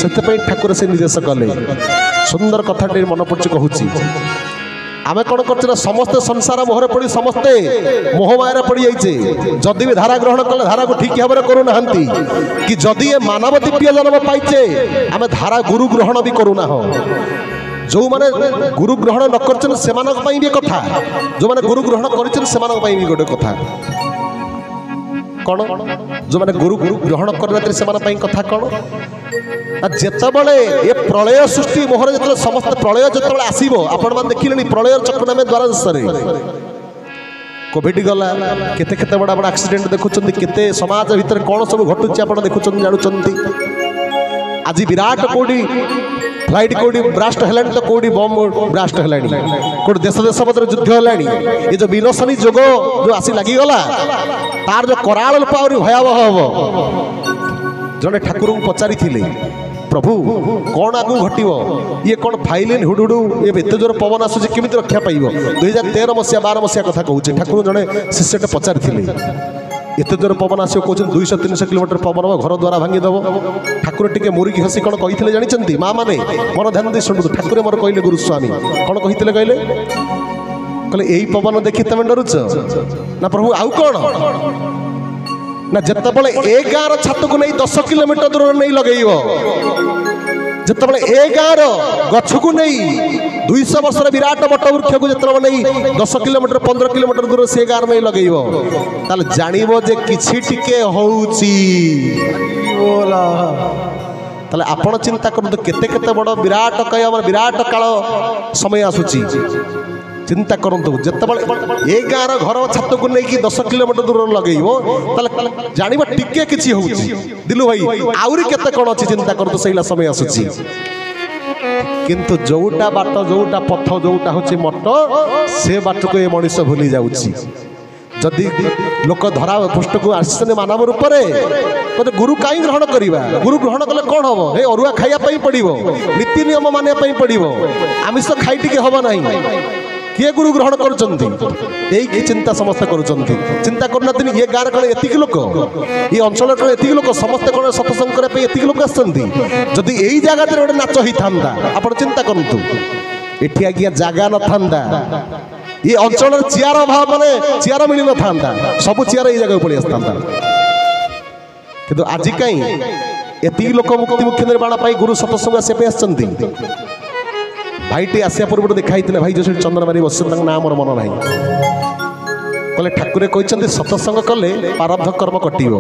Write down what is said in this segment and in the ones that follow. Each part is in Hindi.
से ठाकुर से निर्देश कले सुंदर कथाटे मन पड़े कहूँ आमे कौन कर समस्ते संसार मोहर पड़ी समस्ते मोहमाया पड़ जाइए जदि भी धारा ग्रहण कले धारा को ठीक भाव में करूना कि जदि ये मानव दिव्य जन्म पाइचे आमे धारा गुरु ग्रहण भी करूना हो जो माने गुरु ग्रहण न कर से भी कथा जो माने गुरु ग्रहण कर भी गोटे कथा कौन जो माने गुरु ग्रहण कर कथा कौन जितेबाला ये प्रलय सृष्टि मोहर जो समस्त प्रलय जो आसो आपण मैंने देखिले प्रलय चक्रनाम द्वारा कोविड गला केते केते बड़ा बड़ा एक्सीडेंट देखुं केते समाज भितर कौन सब घटुची आप देखुं जानुंट आज विराट कोड़ी फ्लाइट कोड़ी ब्रास्ट है तो कोड़ी बम ब्रास्ट है कोई देश देश मध्य युद्ध है ये जो विनशनी जोग जो आसी लगिगला तार जो कराल रूप आहरी भयावह हम जड़े ठाकुर को पचारि प्रभु कौन आगू घटव ये कौन फाइलिन हुडुडु ये एत जोर पवन आसूँ केमी रक्षा पाइब 2013 मसीहा 12 मसीहा कथा कहूँ ठाकुर जड़े शिष्यटे पचारि एत जोर पवन आस कहते 200-300 किलोमीटर पवन हम घर द्वारा भांगीदेव ठाकुर टिके मुरिकी हसी कौन कही जानते माँ मैंने मन ध्यान दे शुणु ठाकुर मोर कहले गुरुस्वामी कौन कही कहले कहले यही पवन देखी तुम डरुच ना प्रभु आउ कौन ना जितेबाला ए गाँव छात को नहीं 10 किलोमीटर दूर नहीं लगेब जितेबाला ए गाँव गछ को नहीं 200 वर्ष विराट बट वृक्ष को जो नहीं 10 किलोमीटर 15 किलोमीटर दूर से गाँव नहीं लगेब ताल जानव जे किछि टिके होउची ताले आपण चिंता करते केते केते बड़ विराट कय विराट काल समय आसुची चिंता करंतु जितेबाला ए गाँव घर छात को नहीं 10 किलोमीटर दूर लगेब जानिबा टिके किछि होउची दिलु भाई आउरी केते कोन अछि चिंता करंतु सहीला समय आसुची किंतु जोटा बाट जोटा पथ जोटा होची मट से बाट को ए मनुष्य भूली जाउची जदि लोक धरा पृष्ठ को आसने मानव रूप से गुरु कहीं ग्रहण करवा गुरु ग्रहण कले कौन हम हे अरुआ खाइबा पड़ो नीति नियम मानिबा पड़ो आमिष खाई टिके हम ना किए गुरु ग्रहण कर चिंता समस्त कर चिंता करना ये गाँव कौन एतिक लोक ये अंचल कौन एतिक लोक समस्ते कौन सत्संग करने एतिक लोक आदि यही जगह गोटे नाच होता आप चिंता करूँ ये आज्ञा जगह न था ये अंचल चेयर अभाव माने चेयर मिल न था सब चेयर ये जगह पड़ी आसता कि आज कहीं एति लोक मुक्ति मुख्य निर्माण गुरु सत्संग आसपी भाईटी आसिया पूर्व देखाई भाई जो चंद्रमारी बस ना मोर मन ना कहले ठाकुर कहते सत्संग कले प्रारब्ध कर्म कटिव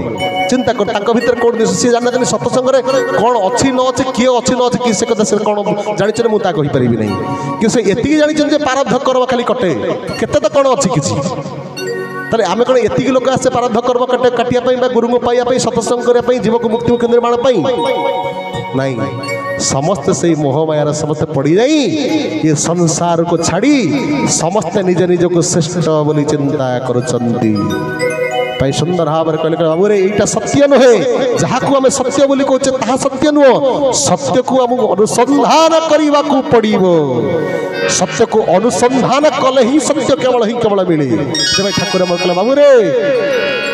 चिंता कर भीतर कौन सी जानते सत्संग कौन अच्छी न अच्छे किए अच्छी न अच्छे कि से कथा से कौन जानते मुझे कहीपरि नहीं कि ये जानते प्रारब्ध कर्म खाली कटे केते तो कौन अच्छी किसी ताले आमे कौन एतिक लोक आसे प्रारब्ध कर्म कटे काटिया गुरु को पाइबा सत्संग करने जीव को मुक्ति मुख्य निर्माण नहीं समस्त से मोहमायार समस्त पड़ी जाई ये संसार को छाड़ी समस्त निज निज को श्रेष्ठ बोली चिंता करुचंती सुंदर भाव में कहले बाबू रे एटा सत्य नुहे जहाँ को आम सत्य बोली कहचे ताहा सत्य नुह सत्य को आमको अनुसंधान करने को पड़ो सत्य को अनुसंधान कले ही सत्य केवल मिले तेज ठाकुर मोर कहले बाबू रे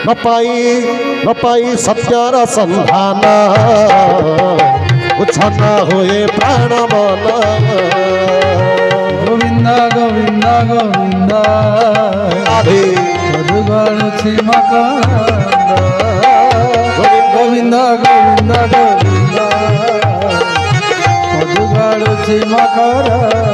न पाई सत्यर संधान उछना हुए प्राण मन गोविंद गोविंद गोविंद आधे मधुगणुछि मकरंद गोविंद गोविंद गोविंद मधुगणुछि मकरंद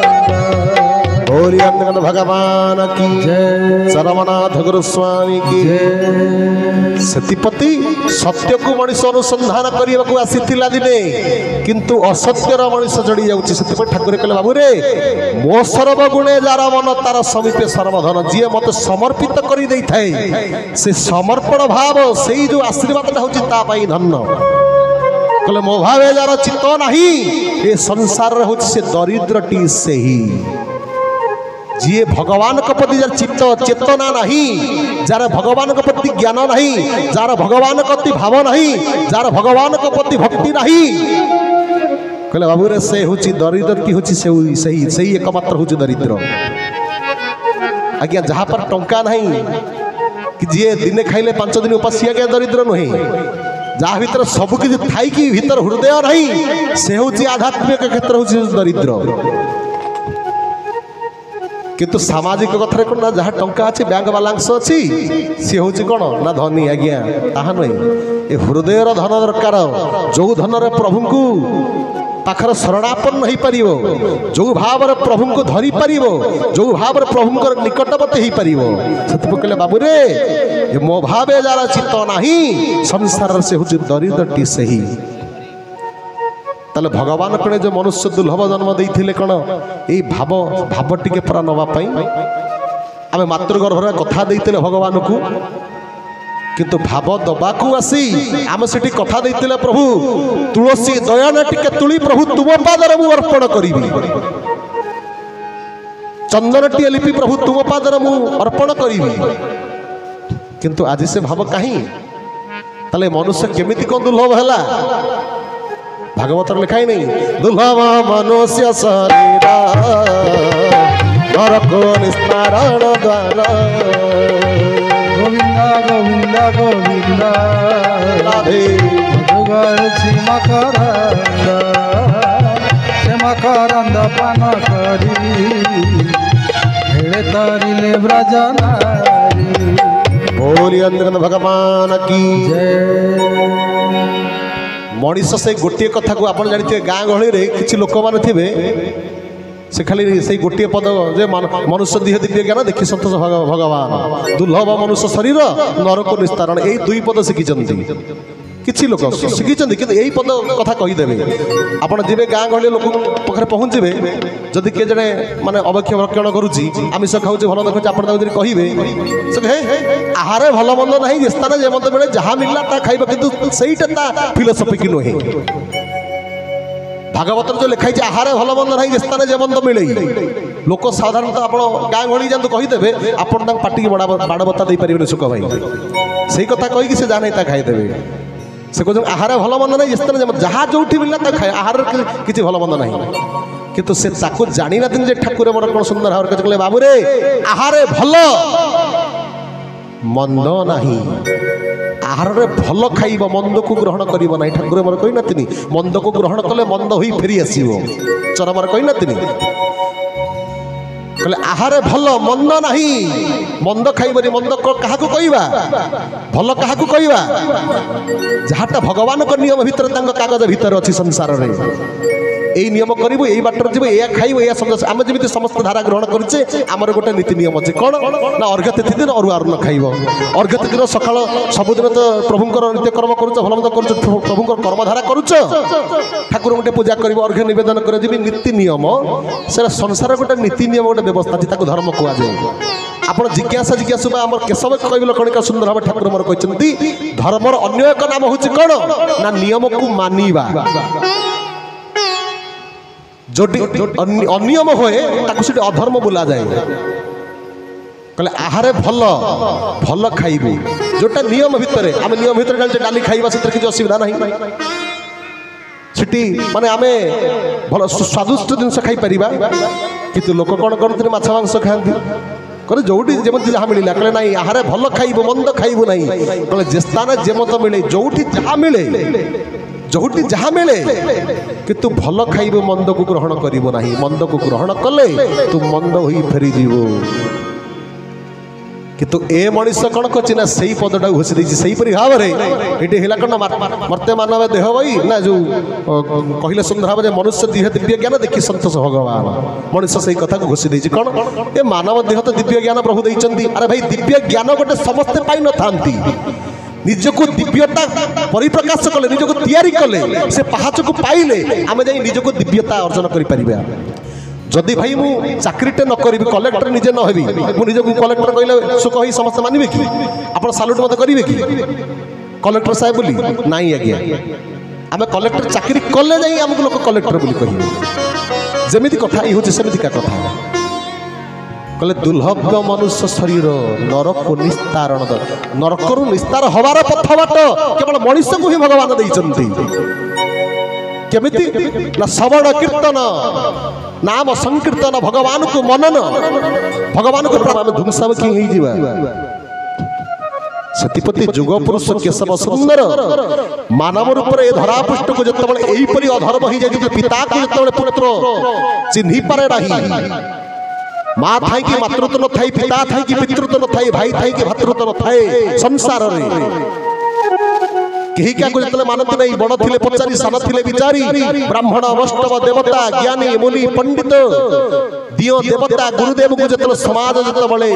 गौरी अंगन भगवान की जय सरवनाथ गुरुस्वामी की जय सतीपति सत्य को मनीष अनुसंधान करने को आसीथिला दिने किंतु असत्यर मनीष जड़ी जाउछि सत्य ठाकुर कहले बाबू रे मो सर्वगुणे जार मन तार समीपे सर्वधन जी मत समर्पित करि देई थाए से समर्पण भाव सेई जो आशीर्वाद होछि ता पाई धन्य कहले मो भावे जार चित्त नाही ए संसार रे होछि से दरिद्रटी से ही जी भगवान के प्रति जार चित्त चेतना नहीं जार भगवान के प्रति ज्ञान नहीं जार भगवान के प्रति भाव नहीं जार भगवान के प्रति भक्ति नहीं कहले बाबू रे से होची दरिद्र की होची सही एकमात्र होची दरिद्र आज्ञा जहाँ पर टंका नहीं कि जी दिने खाइले 5 दिन उपास आज्ञा दरिद्र नुहे जहाँ भीतर सबकि थाई कि भीतर हृदय नहीं से हूँ आध्यात्मिक क्षेत्र हूँ दरिद्र किंतु सामाजिक कथा कौन ना जहाँ टंका अच्छी बैंक बालांस अच्छी सी हूँ कौन ना धनी आज्ञा ताहा नुह ये हृदय धन दरकार जो धन प्रभु को पाखर शरणापन्न हो पार जो भाव प्रभु को धरी पार जो भाव प्रभु निकटवर्ती हो पार से कहले बाबू रे मो भावे जार चित्त नाही संसार से हूँ दरिद्रटी से ही ताले भगवान कणे जो मनुष्य दुर्लभ जन्म देते कौन यही भाव भाव टिके परा नवाई आम मातृगर्भर कथा देते भगवान को किंतु भाव दबाकू आसी आम से कथा देते प्रभु तुलसी दयान टिके तुली प्रभु तुम पादर मु अर्पण करी चंदन टी लिपि प्रभु तुम पादर मु अर्पण करी किंतु आज से भाव कहीं ताले मनुष्य केमिति कौन दुर्लभ है भागवत लिखाई नहीं दुर्लभ मनुष्य शरीर नरक निस्तारण द्वारा गोविंदा गोविंदा गोविंदा राधे मकरंद पान करी हेड़े तरिले ब्रजनारी बोली अंदर भगवान की जय मनीष से गोटे कथा को आप जानते गाँ गहली में किसी लोक मैंने थे से खाली से गोटे पद जे मनुष्य दिह दिव्य ज्ञान देखी सतोष भगवान दुर्लभ मनुष्य शरीर नरक निस्तारण यही दुई पद शिखी किसी लोक शिखी कि यही पद कथा कहीदेवे आपड़ जी गाँ गहली लोक पाखे पहुँचे जदि किए जड़े माने अभक्ष्य भक्षण करुच्ची आमिष खाऊँ भल देखुचे आप कहे आहारे भल मंद ना स्थान जे मत मिले जहाँ मिलला ता खाइबा किंतु सहीटा फिलोसफी की नुहे भागवत जो लिखाई आहारे भल मंद ना स्थान जे मंद मिले लोक साधारणतः आप गाँ गहली जातु कहीदेवे आपड़ पार्टी बाड़ बता दे पारे सुख भाई से कथा कहीकि से जाने खाईदेवे से कहते आहार भल मंद ना स्थान जहाँ जो मिलला खाए आहार किसी भल मंद ना किंतु से जानी ना जे ठाकुर मोर कौन सुंदर भाव कहले बाबू रे आहारे भल मंद नहीं आहार भल खाइब मंद को ग्रहण कर ठाकुर मोर कही ना मंद को ग्रहण कले मंद हो फेरी आसो चरमर कही ना कहले आहारे भल मंद नहीं मंद खाइबनी मंद क्या कहवा भल क्या कहवा जहाँटा भगवान का नियम भितर कागज भितर अच्छी संसार में यही नियम करू यही बाटर जीव या खाइब या आम जमी समस्त धारा ग्रहण करुचे आमर गोटे नीति नियम अच्छे कौन ना अर्घ्य तिथि दिन अरुआ अन्न खाइब अर्घ्य तिथि दिन सकाल सबुदिन तो प्रभुंर नित्यकर्म करुच भल मत कर प्रभुंर कर्मधारा करुच ठाकुर गोटे पूजा कर अर्घ्य नवेदन कर जी नीति नियम से संसार गोटे नीति नियम गोटे व्यवस्था अच्छी धर्म कहुए आप जिज्ञासा जिज्ञासु आम केशव कवि लक्षणिका सुंदर भाव ठाकुर मोर कहते धर्मर अन्य एक नाम हूँ कौन ना नियम को मानिबा जो अनियम हुए अधर्म बोला जाए कहले आहारे भल भल खाइबू जोटा नियम भितर आम नियम भितर जानते डाली खाइबा से किसी असुविधा नहीं सीटी माने आमे भल स्वादिष्ट जिनस खाई परिबा किंतु लोक कौन करते माछ मांस खाती कहले जोटी जमी जहाँ मिलला कहले ना आहारे भल खाइबू मंद खाइबू ना कहले जे स्थान जेमत मिले जोटी जहाँ मिले जोटी जहाँ मिले कि तू भल खाइबू मंद को ग्रहण करिबो नाही मंद को ग्रहण कले तू मंद होई फेरी जीवो किंतु ए मनीष कौन करछि ना सही पदटा घोषि देछि सही परि भाव रे एटी हिला कन मर्त्य मानव देह भाई ना जो कहिले सुंदर भाव मनुष्य देह दिव्य ज्ञान देखि संतोष भगवान मनुष्य सही कथा को घोषि देछि कौन ए मानव देह तो दिव्य ज्ञान प्रभु देइचंदी अरे भाई दिव्य ज्ञान गोटे समस्ते पाई न थांती निजको दिव्यता परिप्रकाश कले निजको तैयारी कले से पहाच को पाइले आमे जाई निजको दिव्यता अर्जन करि परिबा जदि भाई मु चाकरीटे न करी कलेक्टर निजे न हेबी मु निजको कलेक्टर कहले सुख ही समस्त मानिबे कि आपण सालूट मत करिवे कि कलेक्टर साहेब बोली नाही आज्ञा आमे कलेक्टर चाकरी कले जाई हमको लोक कलेक्टर बोली कहिबे जेमिति कथा ई होचे सेमिति का कथा कहले दुर्लभ मनुष्य शरीर नरक निस्तारण नरक निस्तार हवार पथ बाट केवल मनुष्य को ही भगवान देइचंती केमिति ना श्रवण कीर्तन नाम संकीर्तन भगवान को मनन भगवान को आम धुमसाम कि जीवा ସେଥିପ୍ରତି ଯୁଗ ପୁରୁଷ କେଶବ ସୁନ୍ଦର ମାନବ ରୂପରେ ଏ ଧରା ପୃଷ୍ଠକୁ ଯେତେବେଳେ ଏଇପରି ଅଧର୍ମ ହେଇଯାଇଛି ପିତାକୁ ଯେତେବେଳେ ପୁତ୍ର ଚିହ୍ନି ପାରେ ନାହିଁ ମା ଥାଇକି ମାତୃତ୍ୱ ନଥାଇ ପିତା ଥାଇକି ପିତୃତ୍ୱ ନଥାଇ ଭାଇ ଥାଇକି ଭାତୃତ୍ୱ ନଥାଏ ସଂସାରରେ କେହି କାହାକୁ ଯେତେବେଳେ ମାନନ୍ତି ନାହିଁ ବଡ଼ ଥିଲେ ପଚାରି ସାନ ଥିଲେ ବିଚାରି ବ୍ରାହ୍ମଣ ବୈଷ୍ଣବ ଦେବତା ଜ୍ଞାନୀ ମୁନି ପଣ୍ଡିତ ଦିଅ ଦେବତା ଗୁରୁଦେବଙ୍କୁ ଯେତେବେଳେ ସମାଜ ଯେତେବେଳେ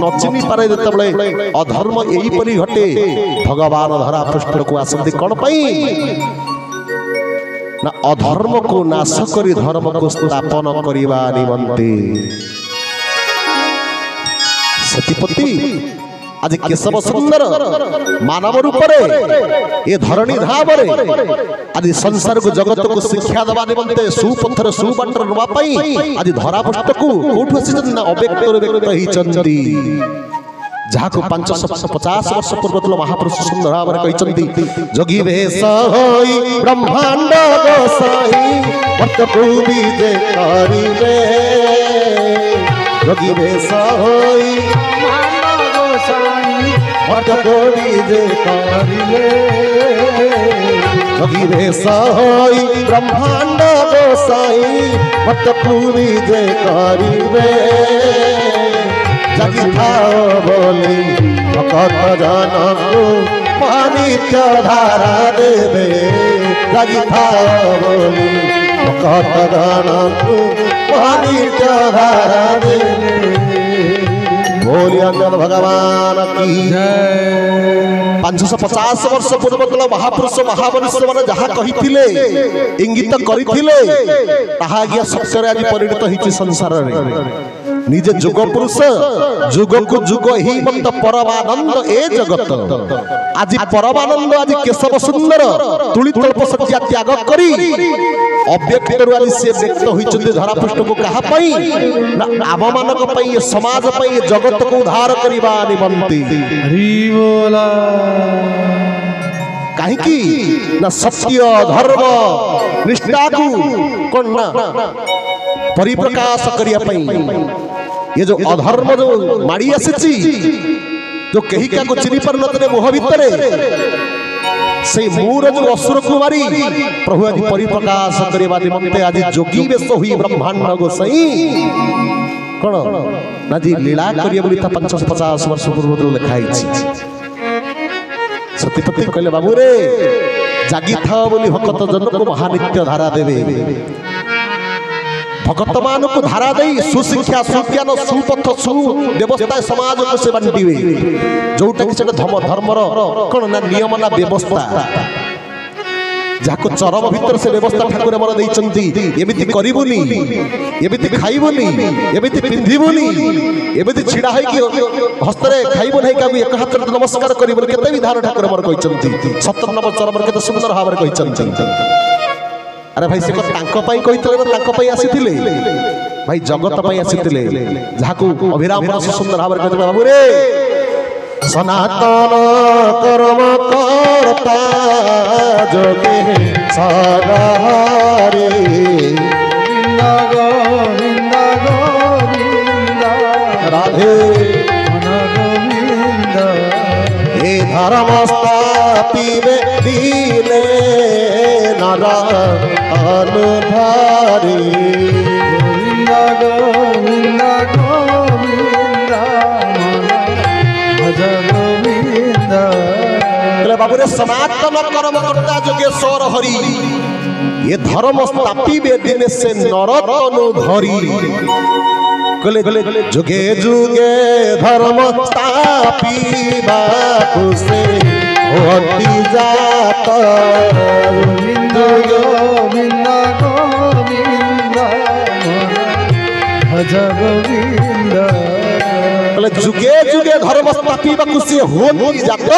ନ ଚିହ୍ନି ପାରେ ଯେତେବେଳେ ଅଧର୍ମ ଏଇପରି ଘଟେ ଭଗବାନ ଧରା ପୃଷ୍ଠକୁ ଆସନ୍ତି କ'ଣ ପାଇଁ ନା ଅଧର୍ମକୁ ନାଶ କରି ଧର୍ମକୁ ସ୍ଥାପନ କରିବା ନିମନ୍ତେ ସେଥିପ୍ରତି आज केशव सुंदर मानव रूपरे ये धरणी धामरे आज संसार को जगत को शिक्षा दबा निमंते सुपथर सुबाटर नवा पई आज धरा पृष्ठ को कोठु आसी ना अव्यक्त व्यक्त ही चंदी जहाँ को 550 वर्ष पूर्व महापुरुष सुंदर भाव में कहते जोगी वेश होई ब्रह्मांड गोसाई वर्त को विजय करिवे जोगी वेश होई वर्त को विजय करिवे जोगी वेश होई ब्रह्मांड गोसाई वर्त को विजय करिवे जगी थाओ बोली भगत जनकु पानित्य धारा देवे जगी थाओ बोली भगत जनकु पानित्य धारा देवे बोलिया भगवान की जय 550 वर्ष पूर्व महापुरुष महामनुष्य मैंने जहाँ कही इंगित करते सत्य आज परिणत होती संसार निजे जुग पुरुष जुग को जुग ही मत परमानंद ए जगत आज परमानंद आज केशव सुंदर तुली तल्प सज्जा त्याग करी अव्यक्त आज से व्यक्त होती धरा पृष्ठ को कहा आम मानक समाज जगत को उद्धार करने निमंते कहीं ना सत्य धर्म निष्ठा को कौन ना परिप्रकाश करने ये जो अधर्म जो माड़ी आसी जो कहीं क्या चिन्ह पार नतने मुह भितर से मूर जो असुर को मारी प्रभु आज परिप्रकाश करने निमंते आज जोगी वेश हुई ब्रह्मांड गोसाई कौन आज लीला करिए 550 वर्ष पूर्व लिखाई सतीपति कहले बाबू रे जागी था बोली भगत जन को महानित्य धारा देवे भगत मान को धारा दे सुशिक्षा सुज्ञान सुपथ सु व्यवस्था समाज को से बांटिवे जोटा कि धर्मर कौन ना नियम ना व्यवस्था जहाँ चरम भीतर से व्यवस्था ठाकुर मन देइचंती एमिति करिबुनी एमिति खाइबुनी एमिति पिंधिबुनी एमिति छिड़ा है कि हस्तरे खाइबु नहीं काबू एक हाथ नमस्कार करिबुनी केते विधान ठाकुर मन कहिचंती 97 चरम केते सुंदर भाव में कहिचंती अरे भाई से तांको पई कहितले ना तांको पई आसीथिले भाई जगत पई आसीथिले जहाँ को अभिराम दास सुंदर भाव में कहितले बाबू रे सनातन कर्म करता जोगे सारे राधे हे धर्म स्थापिवे दिले नारा अनुधारी बाबू रे सनातन कर्म करता जोगेश्वर हरि ये धर्म स्थापिवे दिन से नरतनु धरी कहले जुगे जुगे धर्म स्थापिबा से होती जात गोविंद गोविंद गोविंद भज गोविंद कहले जुगे जुगे धर्म स्थापिबा से होती जात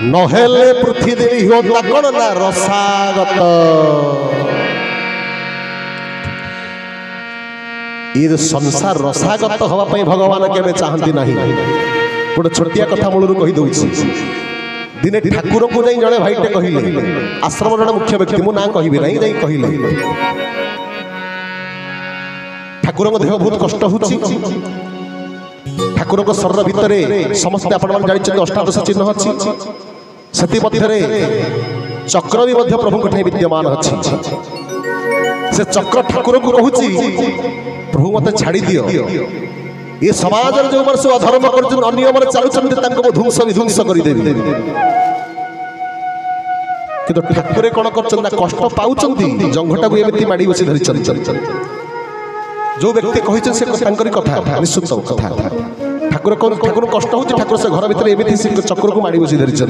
नहेले पृथ्वी होता कौन ना रसागत ये संसार रसागत हवाई भगवान के चाहती नहीं गोटे छोटिया कथा मूल कही दूसरी दिने ठाकुर को नहीं जड़े भाईटे कहले आश्रम जड़े मुख्य व्यक्ति मु ना कहबी नहीं नहीं कहले ठाकुर देह बहुत कष्ट होची ठाकुर को शरीर भितर समस्ते आपण मान जानिछन अष्टादश चिन्ह अछि सेति मध्यरे चक्र भी मध्य प्रभु कठे विद्यमान अछि से चक्र ठाकुर को कहूची प्रभु मते छाड़ी दियो ये समाज रे जो वर्ष अधर्म करछन अनियम रे चालुछन तांको ध्वंस विध्वंस करि देबी किंतु ठाकुर कोन करछन ना कष्ट पाउछंती जंघटा को एमिति माडी बसी धरिछन जो व्यक्ति कहिछन से तांकरी कथा निश्चित कथा ठाकुर कष्ट होची ठाकुर से घर भीतर एमिति से चक्र को माडी बसी धरिछन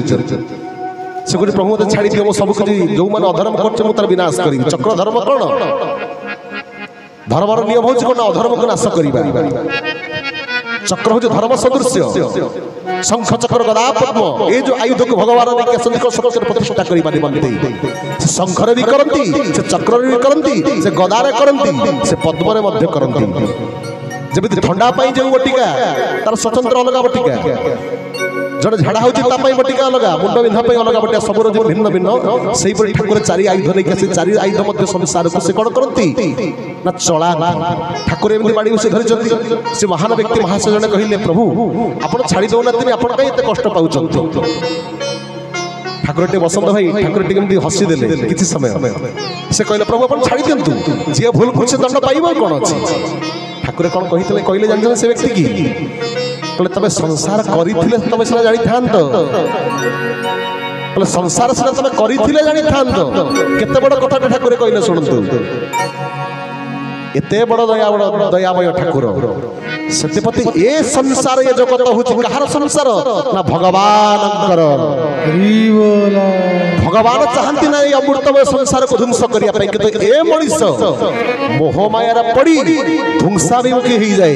से कोठी प्रभु मते छाड़ी दियो मो सब कुछ जो माने अधर्म करछन मो तार विनाश करी चक्र धर्म कोन धर्मर नियम होची कोन अधर्म को नाश करिबा चक्र हो धर्म सदृश्य शंख चक्र गदा पद्म ये जो आयुध को भगवान ने के सत्य प्रतिष्ठा करी माने बनते से शंखर भी करंती से चक्र भी करंती से गदा रे करंती से पद्म रे मध्य करंती जब ठंडा पाई जो बटिका तार स्वतंत्र अलग बटिका जड़े झाड़ा होची ता पाई बटिका अलग मुंड बिंधा पाई अलग बटिका सबरो जो भिन्न भिन्न सेही पर ठाकुर चारि आयुध नै के चारि आयुध मध्य संसार को से कोन करंती ना चला ठाकुर एमती बाड़ी से धरि जंती से महान व्यक्ति महाशय जने कहिले प्रभु आपण छाड़ी दउना तिनी आपण कई एते कष्ट पाउछंती ठाकुर टे बसंत भाई ठाकुर टे केमती हसी देले किछि समय से कहले प्रभु आपण छाड़ी दियंतु जे भूल कुछ दंड पाइबो कोन अछि ठाकुर कोन कहितले कहले जानजन से व्यक्ति की कहले तबे संसार करिथिले तबे सिना जानि थांत कहले संसार सिना तबे करिथिले जानि थांत केते बड़ कथा ठाकुर कहले सुनतु एते बड़ दयामय ठाकुर सत्यपति ए संसार ये जगत होची कहार संसार ना भगवानकर भगवान चाहती ना ये अमृतमय संसार को ध्वंस करिया पई कि ए मनिष मोह माया रा पड़ी ध्वंसा विमुखी हो जाए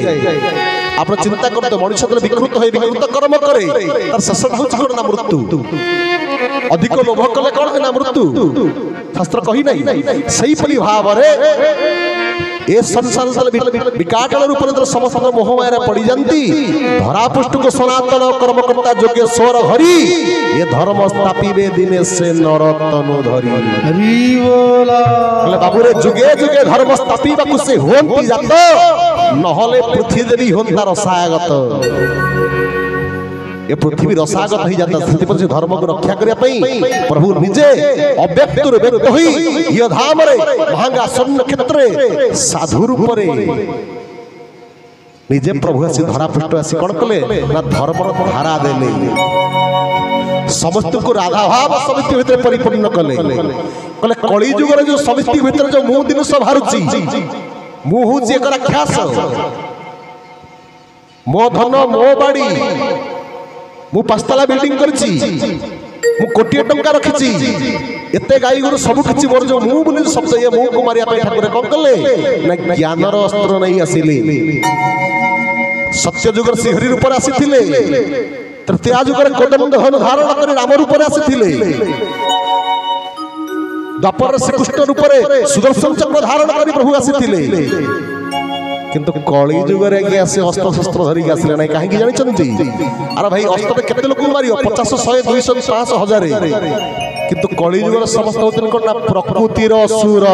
आप चिंता करते मनुष्य तो विकृत है विकृत कर्म करे तार शेष होची कोन ना मृत्यु अधिक लोभ कले कोन ना मृत्यु शास्त्र कहि नै सही परि भाव रे ए संसार विकाटल रूप समस्त मोह माया पड़ी जाती धरापृष्ठ को सनातन कर्मकर्ता योगेश्वर हरि ये धर्म स्थापिबे दिने से नरतनु धरी बाबू रे जुगे जुगे धर्म स्थापिबा को से होंती जात नहले पृथ्वी देवी होंता रसायगत ये पृथ्वी रसागत हो जाता से धर्म को रक्षा करने प्रभु निजे अव्यक्त व्यक्त हुई ये धाम रे महागासन्न क्षेत्र साधु रूप रे निजे प्रभु आसी धरा पृष्ठ आसी कौन कले ना धर्म धारा देले समस्त को राधा भाव समिति भीतर परिपूर्ण कले कले कली युग रे जो समिति भीतर जो मुह दिन सब हारुची मुह जे कर ख्यास मो धन मो बाड़ी मु पांचतला बिल्डिंग करछि मु कोटी टंका रखिछि एते गाई गुरु सब किछि मोर जो मु बोली शब्द ये मु को मारिया पे ठाकुर कोन कले ना ज्ञानर अस्त्र नहीं आसिले सत्य जुगर सिहरी रूप आसीथिले तृतीया जुगर कोदंड धन धारण कर राम रूप आसीथिले द्वापर श्रीकृष्ण रूप सुदर्शन चक्र धारण कर प्रभु आसीथिले किंतु कली जुगरे आगे आसे अस्त्र शस्त्र धरिक आसिले ना कहीं जानी अरे भाई अस्त्र केते लोक मारियो 50 100 200 500 1000 किंतु कली जुगर समस्त होतन कोन प्रकृतिर असुर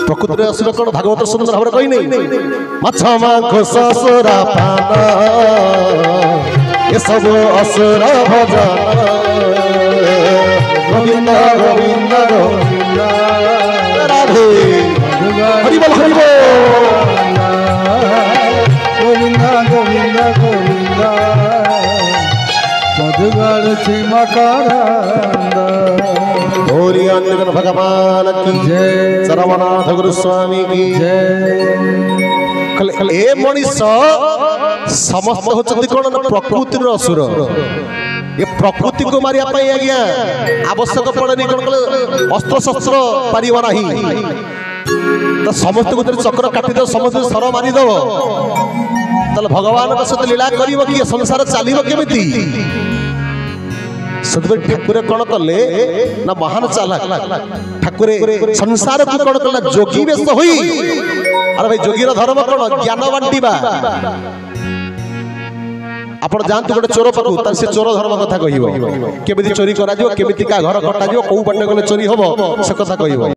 प्रकृतिर असुर कोन भागवत सुंदर भाव कहि नै माछ मांस ससुरा पान ये सब असुर भजन गोविंद गोविंद गोविंद राधे हरि बोल गोविंद गोविंद गोविंद मधुगढ़ मकरंद गौरी अंजन भगवान की जय सरवनाथ गुरु स्वामी की जय ए मनीष समस्त होचंती कोन प्रकृतिर असुर ये प्रकृति को मारिया पाई आज्ञा आवश्यक पड़ेनि कोन अस्त्र शस्त्र पारिबा नाही तो समस्त को चक्र काटी दो समस्त सर मारी दो तल भगवान का सहित लीला करिवो कि संसार चलिवो केमिति सदबे ठाकुर कोन कले ना महान चालाक ठाकुर संसार को कोन कला जोगी वेश होई अरे भाई जोगीर धर्म कोन ज्ञान बांटीबा आपण जानतु गोटे चोर पाखु तार से चोर धर्म कथा कहिवो केमिति चोरी करा जिवो केमिति का घर कटा जिवो कोउ पटे गले चोरी होबो से कथा कहिवो।